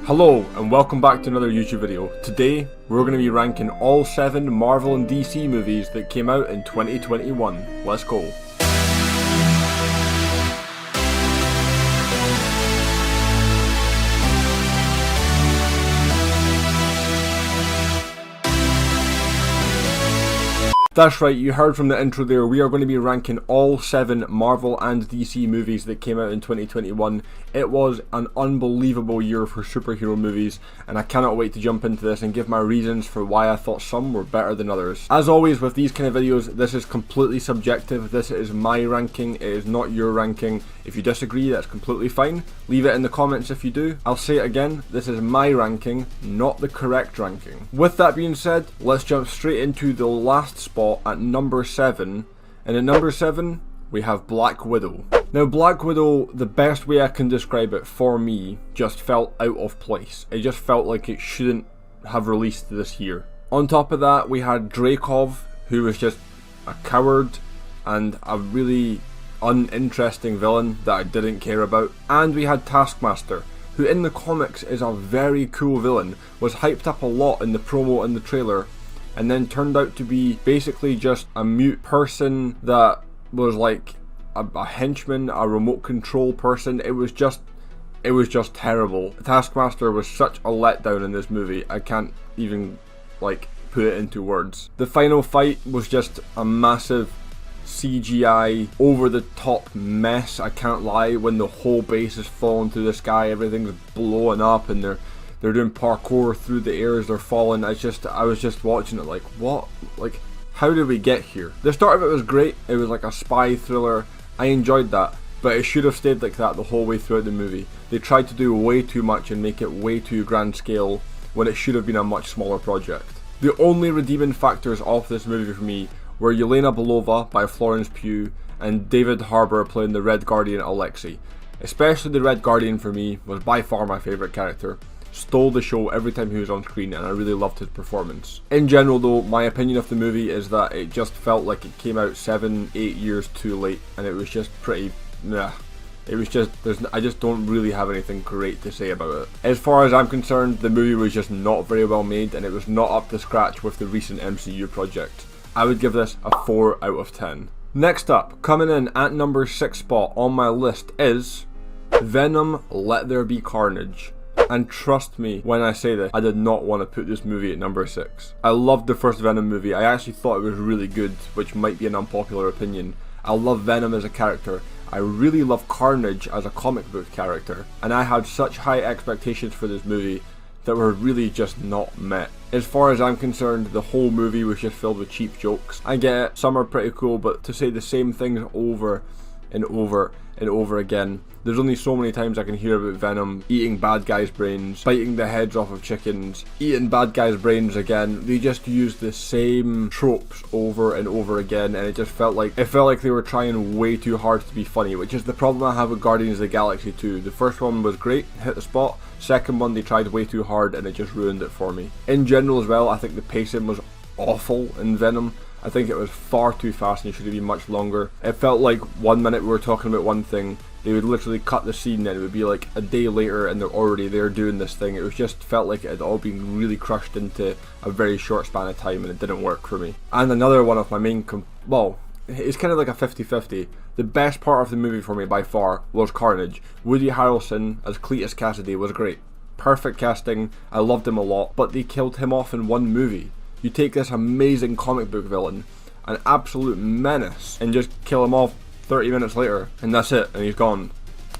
Hello and welcome back to another YouTube video. Today we're going to be ranking all 7 Marvel and DC movies that came out in 2021. Let's go. That's right, you heard from the intro there, we are going to be ranking all 7 Marvel and DC movies that came out in 2021. It was an unbelievable year for superhero movies, and I cannot wait to jump into this and give my reasons for why I thought some were better than others. As always with these kind of videos, this is completely subjective. This is my ranking, it is not your ranking. If you disagree, that's completely fine. Leave it in the comments if you do. I'll say it again, this is my ranking, not the correct ranking. With that being said, let's jump straight into the last spot at number 7, and at number 7 we have Black Widow. Now Black Widow, the best way I can describe it for me, just felt out of place. It just felt like it shouldn't have released this year. On top of that we had Dreykov, who was just a coward and a really uninteresting villain that I didn't care about, and we had Taskmaster, who in the comics is a very cool villain, was hyped up a lot in the promo and the trailer, and then turned out to be basically just a mute person that was like a henchman, a remote control person. It was just terrible. Taskmaster was such a letdown in this movie, I can't even like put it into words. The final fight was just a massive CGI over the top mess, I can't lie, when the whole base is falling through the sky, everything's blowing up and they're doing parkour through the air as they're falling. I was just watching it like, what? Like, how did we get here? The start of it was great. It was like a spy thriller. I enjoyed that, but it should have stayed like that the whole way throughout the movie. They tried to do way too much and make it way too grand scale when it should have been a much smaller project. The only redeeming factors of this movie for me were Yelena Belova by Florence Pugh and David Harbour playing the Red Guardian Alexei. Especially the Red Guardian for me was by far my favourite character. Stole the show every time he was on screen, and I really loved his performance. In general though, my opinion of the movie is that it just felt like it came out 7-8 years too late, and it was just pretty nah. It was just, I just don't really have anything great to say about it. As far as I'm concerned, the movie was just not very well made, and it was not up to scratch with the recent MCU project. I would give this a 4 out of 10. Next up, coming in at number 6 spot on my list is Venom: Let There Be Carnage. And trust me when I say this, I did not want to put this movie at number 6. I loved the first Venom movie. I actually thought it was really good, which might be an unpopular opinion. I love Venom as a character. I really love Carnage as a comic book character. And I had such high expectations for this movie that were really just not met. As far as I'm concerned, the whole movie was just filled with cheap jokes. I get it, some are pretty cool, but to say the same things over and over and over again. There's only so many times I can hear about Venom eating bad guys' brains, biting the heads off of chickens, eating bad guys' brains again. They just use the same tropes over and over again, and it felt like they were trying way too hard to be funny, which is the problem I have with Guardians of the Galaxy 2. The first one was great, hit the spot. Second one, they tried way too hard and it just ruined it for me. In general as well, I think the pacing was awful in Venom. I think it was far too fast and it should have been much longer. It felt like 1 minute we were talking about one thing, they would literally cut the scene and it would be like a day later and they're already there doing this thing. It was just felt like it had all been really crushed into a very short span of time, and it didn't work for me. And another one of my main, well, it's kind of like a 50-50. The best part of the movie for me by far was Carnage. Woody Harrelson as Cletus Cassidy was great. Perfect casting, I loved him a lot, but they killed him off in one movie. You take this amazing comic book villain, an absolute menace, and just kill him off 30 minutes later, and that's it, and he's gone.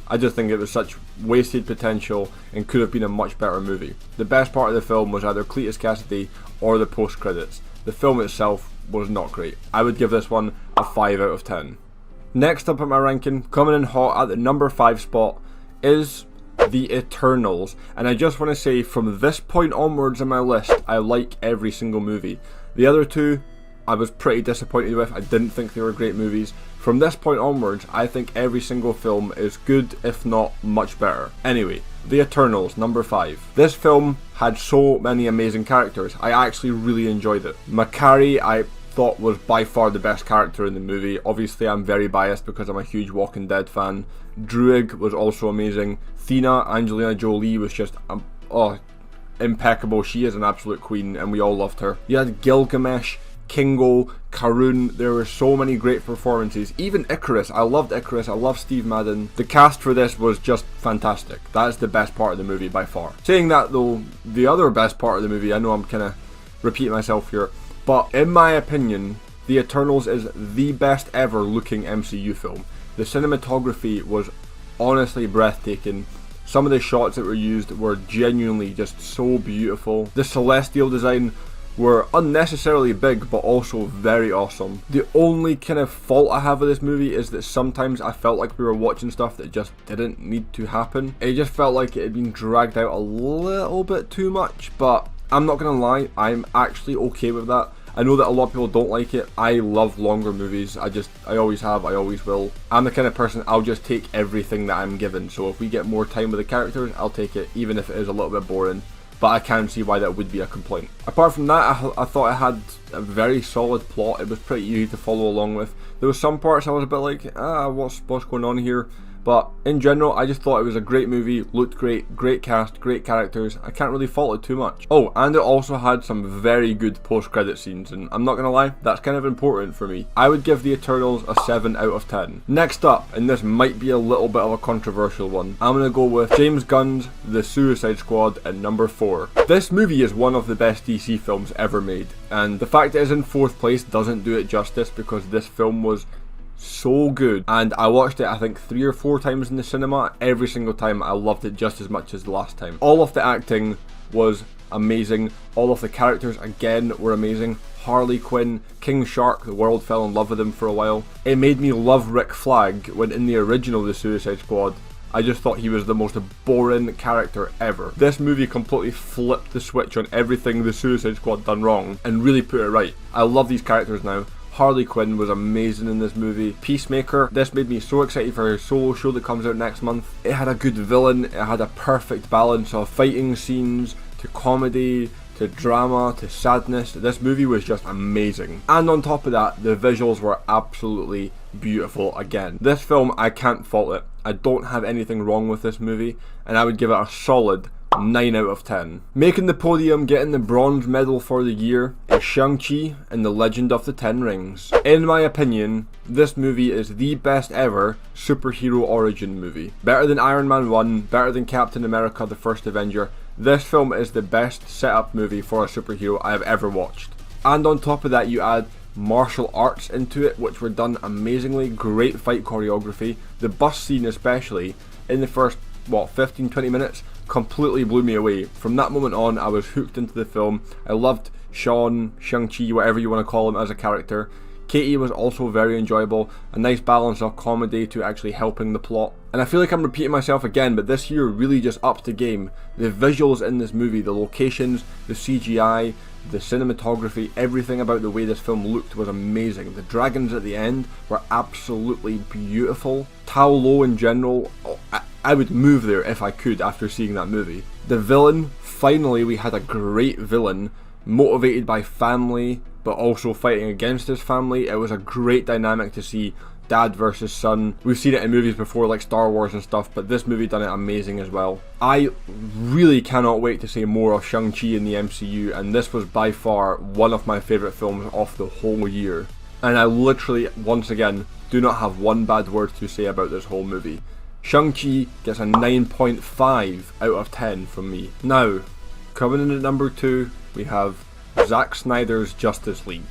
I just think it was such wasted potential and could have been a much better movie. The best part of the film was either Cletus Cassidy or the post credits. The film itself was not great. I would give this one a 5 out of 10. Next up at my ranking, coming in hot at the number 5 spot, is The Eternals. And I just want to say, from this point onwards in my list, I like every single movie. The other two, I was pretty disappointed with. I didn't think they were great movies. From this point onwards, I think every single film is good, if not much better. Anyway, The Eternals, number 5. This film had so many amazing characters. I actually really enjoyed it. Makari, I thought was by far the best character in the movie. Obviously I'm very biased because I'm a huge Walking Dead fan. Druig was also amazing. Thena, Angelina Jolie, was just impeccable. She is an absolute queen and we all loved her. You had Gilgamesh, Kingo, Karun. There were so many great performances. Even Icarus. I loved Icarus. I love Steve Madden. The cast for this was just fantastic. That is the best part of the movie by far. Saying that though, the other best part of the movie, I know I'm kind of repeating myself here, but in my opinion, The Eternals is the best ever looking MCU film. The cinematography was honestly breathtaking. Some of the shots that were used were genuinely just so beautiful. The celestial design were unnecessarily big but also very awesome. The only kind of fault I have with this movie is that sometimes I felt like we were watching stuff that just didn't need to happen. It just felt like it had been dragged out a little bit too much, but I'm not gonna lie, I'm actually okay with that. I know that a lot of people don't like it. I love longer movies. I always have, I always will. I'm the kind of person, I'll just take everything that I'm given. So if we get more time with the characters, I'll take it, even if it is a little bit boring. But I can see why that would be a complaint. Apart from that, I thought it had a very solid plot. It was pretty easy to follow along with. There were some parts I was a bit like, what's going on here? But in general, I just thought it was a great movie, looked great, great cast, great characters. I can't really fault it too much. Oh, and it also had some very good post-credit scenes, and I'm not gonna lie, that's kind of important for me. I would give The Eternals a 7 out of 10. Next up, and this might be a little bit of a controversial one, I'm gonna go with James Gunn's The Suicide Squad at number 4. This movie is one of the best DC films ever made, and the fact it is in 4th place doesn't do it justice because this film was so good, and I watched it I think 3 or 4 times in the cinema. Every single time I loved it just as much as the last time. All of the acting was amazing, all of the characters again were amazing. Harley Quinn, King Shark, the world fell in love with him for a while. It made me love Rick Flag when in the original The Suicide Squad I just thought he was the most boring character ever. This movie completely flipped the switch on everything The Suicide Squad done wrong and really put it right. I love these characters now. Harley Quinn was amazing in this movie. Peacemaker, this made me so excited for her solo show that comes out next month. It had a good villain, it had a perfect balance of fighting scenes, to comedy, to drama, to sadness. This movie was just amazing. And on top of that, the visuals were absolutely beautiful again. This film, I can't fault it. I don't have anything wrong with this movie, and I would give it a solid 9 out of 10. Making the podium, getting the bronze medal for the year, is Shang-Chi and the Legend of the Ten Rings. In my opinion, this movie is the best ever superhero origin movie. Better than Iron Man 1, better than Captain America the First Avenger. This film is the best setup movie for a superhero I have ever watched. And on top of that, you add martial arts into it, which were done amazingly. Great fight choreography. The bus scene especially, in the first 15-20 minutes, completely blew me away. From that moment on, I was hooked into the film. I loved Shang-Chi, whatever you want to call him as a character. Katie was also very enjoyable, a nice balance of comedy to actually helping the plot. And I feel like I'm repeating myself again, but this year really just upped the game. The visuals in this movie, the locations, the CGI, the cinematography, everything about the way this film looked was amazing. The dragons at the end were absolutely beautiful. Tao Lo in general, I would move there if I could after seeing that movie. The villain, finally we had a great villain, motivated by family, but also fighting against his family. It was a great dynamic to see dad versus son. We've seen it in movies before like Star Wars and stuff, but this movie done it amazing as well. I really cannot wait to see more of Shang-Chi in the MCU, and this was by far one of my favourite films of the whole year. And I literally, once again, do not have one bad word to say about this whole movie. Shang-Chi gets a 9.5 out of 10 from me. Now, coming in at number 2, we have Zack Snyder's Justice League.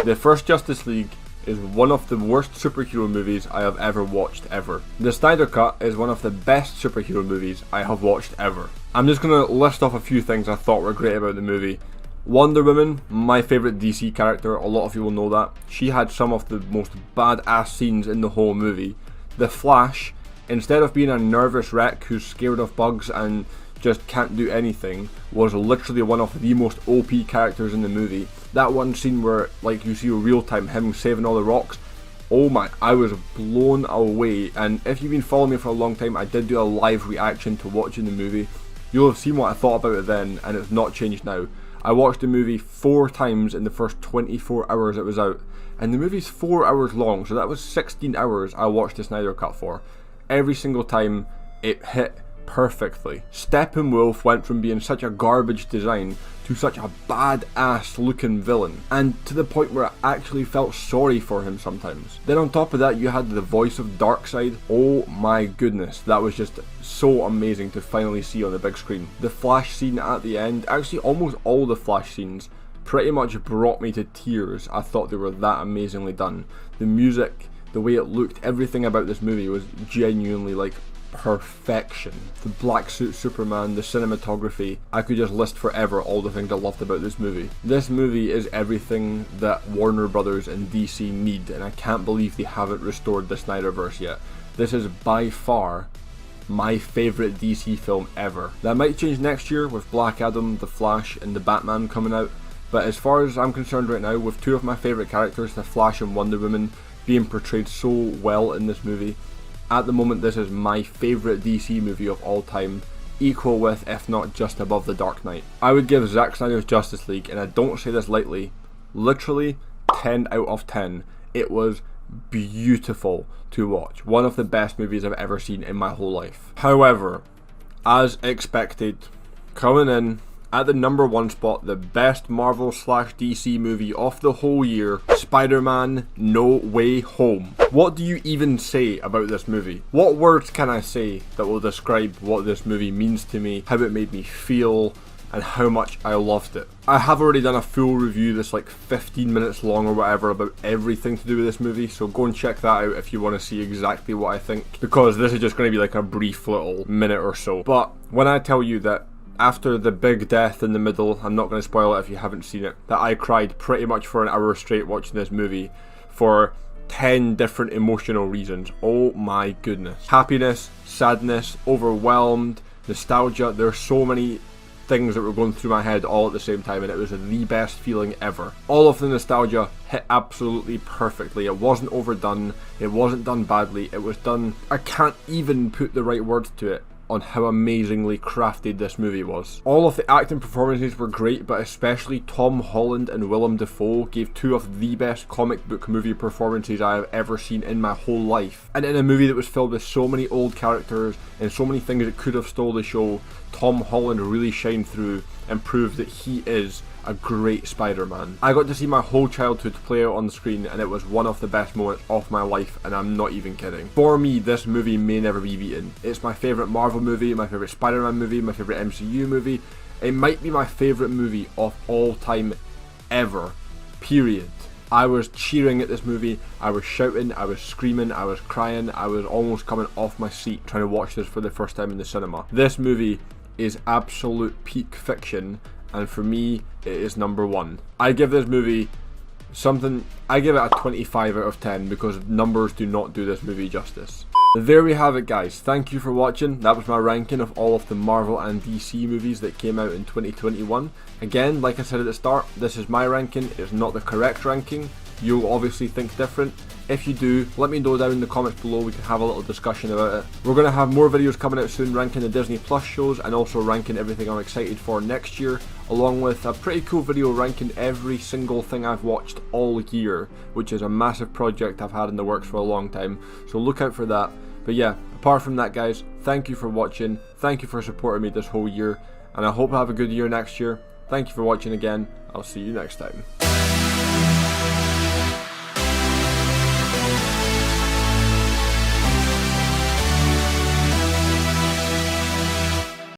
The first Justice League is one of the worst superhero movies I have ever watched ever. The Snyder Cut is one of the best superhero movies I have watched ever. I'm just going to list off a few things I thought were great about the movie. Wonder Woman, my favourite DC character, a lot of you will know that. She had some of the most badass scenes in the whole movie. The Flash, instead of being a nervous wreck who's scared of bugs and just can't do anything, was literally one of the most OP characters in the movie. That one scene where like you see real time him saving all the rocks, oh my, I was blown away. And if you've been following me for a long time, I did do a live reaction to watching the movie. You'll have seen what I thought about it then, and it's not changed now. I watched the movie 4 times in the first 24 hours it was out, and the movie's 4 hours long, so that was 16 hours I watched the Snyder Cut for. Every single time it hit perfectly. Steppenwolf went from being such a garbage design to such a badass looking villain, and to the point where I actually felt sorry for him sometimes. Then on top of that, you had the voice of Darkseid. Oh my goodness, that was just so amazing to finally see on the big screen. The Flash scene at the end, actually almost all the Flash scenes, pretty much brought me to tears. I thought they were that amazingly done. The music, the way it looked, everything about this movie was genuinely like perfection. The black suit Superman, the cinematography, I could just list forever all the things I loved about this movie. This movie is everything that Warner Brothers and DC need, and I can't believe they haven't restored the Snyderverse yet. This is by far my favourite DC film ever. That might change next year with Black Adam, The Flash and The Batman coming out, but as far as I'm concerned right now, with 2 of my favourite characters, The Flash and Wonder Woman, being portrayed so well in this movie, at the moment this is my favourite DC movie of all time, equal with, if not just above, The Dark Knight. I would give Zack Snyder's Justice League, and I don't say this lightly, literally 10 out of 10. It was beautiful to watch. One of the best movies I've ever seen in my whole life. However, as expected, coming in at the number 1 spot, the best Marvel / DC movie of the whole year, Spider-Man No Way Home. What do you even say about this movie? What words can I say that will describe what this movie means to me, how it made me feel, and how much I loved it? I have already done a full review that's like 15 minutes long or whatever about everything to do with this movie, so go and check that out if you want to see exactly what I think, because this is just going to be like a brief little minute or so. But when I tell you that after the big death in the middle, I'm not going to spoil it if you haven't seen it, that I cried pretty much for an hour straight watching this movie for 10 different emotional reasons. Oh my goodness. Happiness, sadness, overwhelmed, nostalgia. There's so many things that were going through my head all at the same time, and it was the best feeling ever. All of the nostalgia hit absolutely perfectly. It wasn't overdone, it wasn't done badly, it was done, I can't even put the right words to it on how amazingly crafted this movie was. All of the acting performances were great, but especially Tom Holland and Willem Dafoe gave 2 of the best comic book movie performances I have ever seen in my whole life. And in a movie that was filled with so many old characters and so many things that could have stole the show, Tom Holland really shined through and proved that he is a great Spider-Man. I got to see my whole childhood play out on the screen, and it was one of the best moments of my life, and I'm not even kidding. For me, this movie may never be beaten. It's my favourite Marvel movie, my favourite Spider-Man movie, my favourite MCU movie. It might be my favourite movie of all time ever. Period. I was cheering at this movie, I was shouting, I was screaming, I was crying, I was almost coming off my seat trying to watch this for the first time in the cinema. This movie is absolute peak fiction, and for me, it is number 1. I give this movie I give it a 25 out of 10 because numbers do not do this movie justice. There we have it, guys. Thank you for watching. That was my ranking of all of the Marvel and DC movies that came out in 2021. Again, like I said at the start, this is my ranking. It's not the correct ranking. You'll obviously think different. If you do, let me know down in the comments below. We can have a little discussion about it. We're going to have more videos coming out soon ranking the Disney Plus shows and also ranking everything I'm excited for next year, along with a pretty cool video ranking every single thing I've watched all year, which is a massive project I've had in the works for a long time, so look out for that. But yeah, apart from that, guys, thank you for watching, thank you for supporting me this whole year, and I hope I have a good year next year. Thank you for watching again. I'll see you next time.